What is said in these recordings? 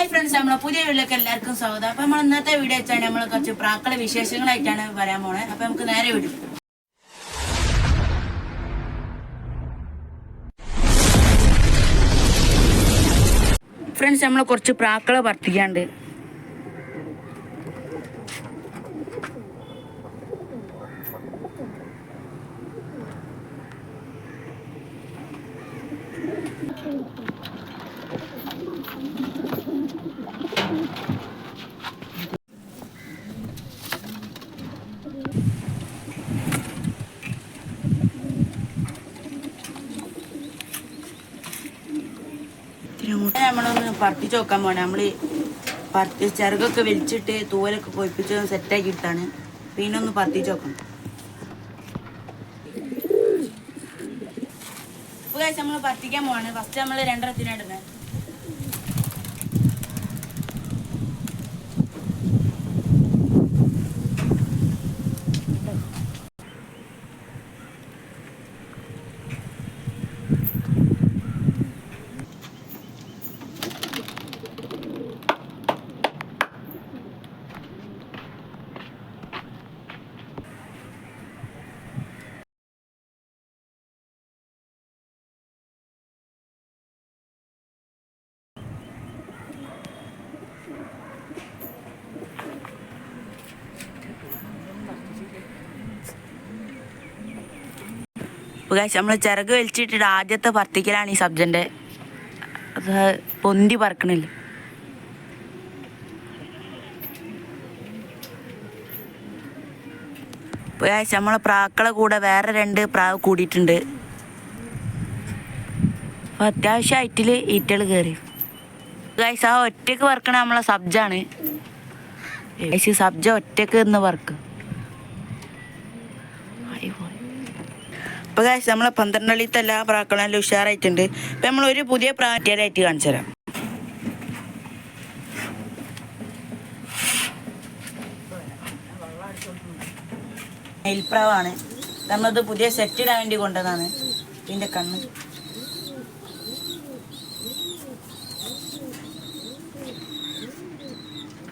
Hi friends, നമ്മളെ പുതിയ വീഡിയോയിലേക്ക് എല്ലാവർക്കും സ്വാഗതം. അപ്പൊ നമ്മൾ ഇന്നത്തെ വീഡിയോ വെച്ചാൽ നമ്മൾ കുറച്ച് പ്രാക്കളെ വിശേഷങ്ങളായിട്ടാണ് പറയാൻ പോണത്. അപ്പൊ നമുക്ക് നേരെ വിടും. ഫ്രണ്ട്സ്, നമ്മൾ കുറച്ച് പ്രാക്കളെ വർത്തിക്കാണ്ട്. നമ്മളൊന്ന് പറത്തിച്ച് നോക്കാൻ പോണേ. നമ്മള് ചിറകൊക്കെ വലിച്ചിട്ട് തൂവലൊക്കെ പൊയിപ്പിച്ച് സെറ്റാക്കി ഇട്ടാണ്. പിന്നെ ഒന്ന് പറത്തിച്ച് നോക്കണം. ഇപ്പൊ നമ്മൾ പറത്തിക്കാൻ പോവാണ്. ഫസ്റ്റ് നമ്മൾ രണ്ടെണ്ണത്തിനായിടുന്നത്. നമ്മൾ ചിറക് വലിച്ചിട്ടിട്ട് ആദ്യത്തെ പറത്തിക്കലാണ് ഈ സബ്ജൻ്റെ. അത് പൊന്തി പറക്കണില്ല. നമ്മളെ പ്രാക്കളെ കൂടെ വേറെ 2 പ്രാവ് കൂടിയിട്ടുണ്ട്. അപ്പോൾ അത്യാവശ്യം ഹൈറ്റിൽ ഈറ്റകൾ കയറി. ഗൈസ്, ആ ഒറ്റക്ക് പറക്കണ നമ്മളെ സബ്ജാണ്. സബ്ജ ഒറ്റക്ക് നിന്ന് പറക്കും. ഇപ്പോൾ ഗൈസ്, നമ്മളെ 12 എല്ലാ പ്രാക്കളെല്ലാം ഉഷാറായിട്ടുണ്ട്. ഇപ്പം നമ്മളൊരു പുതിയ പ്രാറ്റിയായിട്ട് കാണിച്ചു തരാം. നെൽപ്രാവാണ്. നമ്മളത് പുതിയ സെറ്റ് ഇടാൻ വേണ്ടി കൊണ്ടതാണ്. ഇതിൻ്റെ കണ്ണ്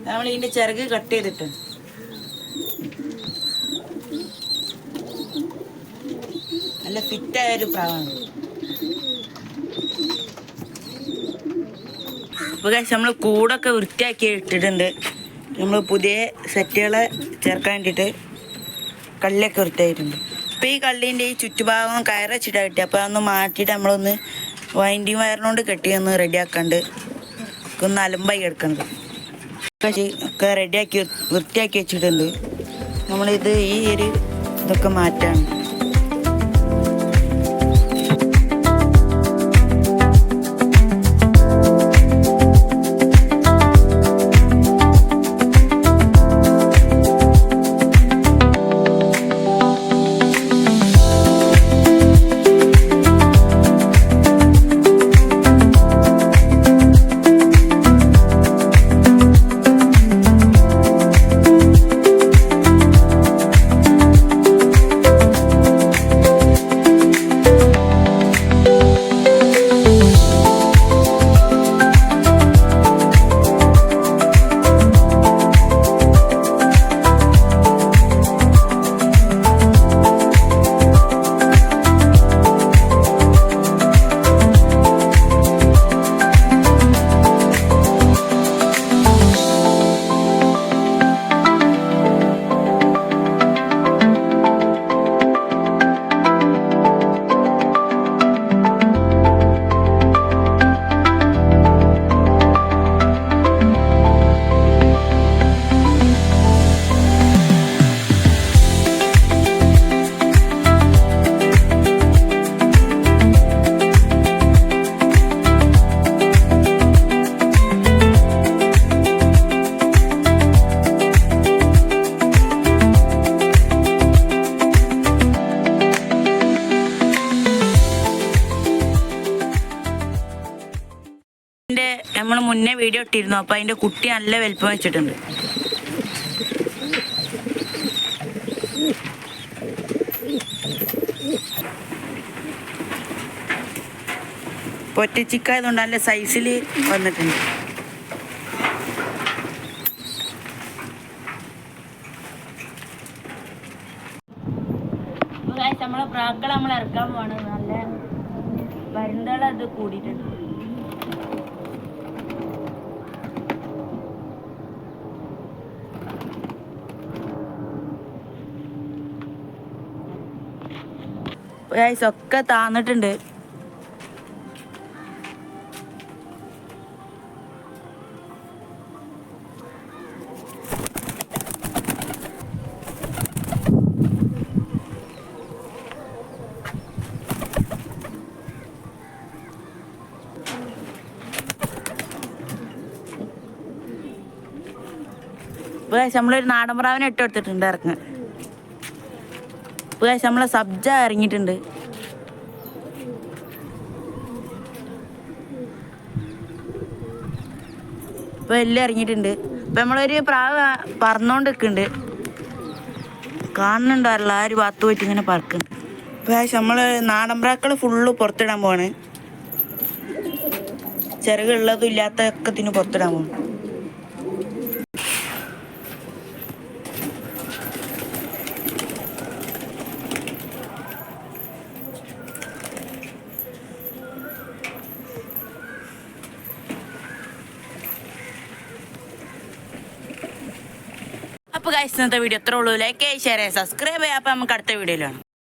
നമ്മൾ ഇതിൻ്റെ ചിറക് കട്ട് ചെയ്തിട്ട് നല്ല ഫിറ്റായൊരു പ്രാവാണ്. അപ്പോൾ നമ്മൾ കൂടൊക്കെ വൃത്തിയാക്കി ഇട്ടിട്ടുണ്ട്. നമ്മൾ പുതിയ സെറ്റുകളെ ചേർക്കാൻ വേണ്ടിയിട്ട് കള്ളിയൊക്കെ വൃത്തിയായിട്ടുണ്ട്. അപ്പോൾ ഈ കള്ളീൻ്റെ ഈ ചുറ്റുഭാഗം കയറച്ചിട്ടാണ് കിട്ടി. അപ്പോൾ അതൊന്ന് മാറ്റിയിട്ട് നമ്മളൊന്ന് വൈൻഡിങ് വയറിനോണ്ട് കെട്ടി ഒന്ന് റെഡിയാക്കാണ്ട് ഒന്ന് അലമ്പായി എടുക്കണത് ഒക്കെ റെഡിയാക്കി വൃത്തിയാക്കി വെച്ചിട്ടുണ്ട്. നമ്മളിത് ഈ ഒരു ഇതൊക്കെ മാറ്റാണ്. നമ്മൾ മുന്നേ വീഡിയോ ഇട്ടിരുന്നു. അപ്പോൾ അതിൻ്റെ കുട്ടി നല്ല വലുപ്പം വെച്ചിട്ടുണ്ട്. പൊറ്റച്ചിക്കായതുകൊണ്ട് നല്ല സൈസിൽ വന്നിട്ടുണ്ട്. പ്രാക്കൾ നമ്മൾ ഇറക്കാൻ പോവാണ്. നല്ല പരുന്തള അത് കൂടിയിട്ടുണ്ട്. ഒക്കെ താന്നിട്ടുണ്ട്. നമ്മളൊരു നാടൻ പ്രാവിനെ ഇട്ട് കൊടുത്തിട്ടുണ്ട് ഇറങ്ങാൻ. നമ്മളെ സബ്ജ ഇറങ്ങിയിട്ടുണ്ട്. ഇപ്പൊ എല്ലാം ഇറങ്ങിയിട്ടുണ്ട്. ഇപ്പൊ നമ്മളൊരു പ്രാവ് പറന്നോണ്ട് നിൽക്കുന്നുണ്ട്. കാണുന്നുണ്ടാവില്ല, ആ ഒരു ഭാഗത്ത് പോയിട്ട് ഇങ്ങനെ പറക്കുന്നുണ്ട്. ഇപ്പൊ നമ്മള് നാടൻ പ്രാക്കള് ഫുള്ള് പുറത്തിടാൻ പോവാണ്. ചിറകുള്ളതും ഇല്ലാത്തൊക്കെ ഇതിന് പുറത്തിടാൻ പോവാണ്. അപ്പോൾ ഗൈസ്, ഇന്നത്തെ വീഡിയോ എത്ര ഉള്ളൂ. ലൈക്ക് ചെയ്യുക, ഷെയർ ചെയ്യുക, സബ്സ്ക്രൈബ് ചെയ്യുക. അപ്പോൾ നമുക്ക് അടുത്ത വീഡിയോയിലാണ്.